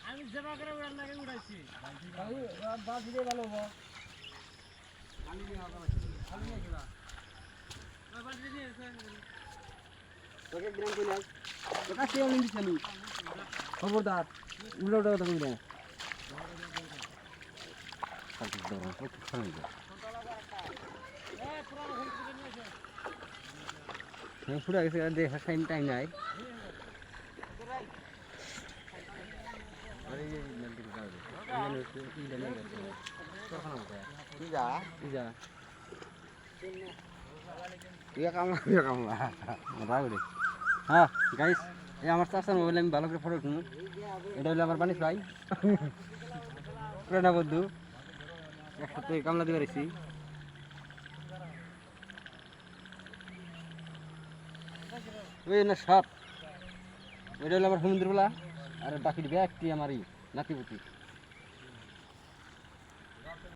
আমি জমা করে উড়ান লাগে উড়াইছি বাস দিয়ে ভালো হবো তোকে গ্রাম চলে আস তোকে সে আমি চালু খবরদার উল্টো উল্টো কথা কইরা ফালতু দৌড়া কত খারাপ হ্যাঁ ফুরা গেছে দেখা টাইম টাইম নাই আরে এই নলদির গাড়ি এখানে কি জানা গেছে তখন হবে ইজা ইয়া কামলা রাগড়ি হ্যাঁ গাইস এই আমার চাচার মোবাইলে আমি ভালো করে ফটো তুলবো এটা হলো আমার বানি ফ্লাই প্রেরণা বন্ধু একসাথে কামলা দিয়ে রেছি ওই না সাপ ওইটা হলো আমার সমুদ্রবেলা আর বাকি ব্যাগটি আমারই নাতিপুতি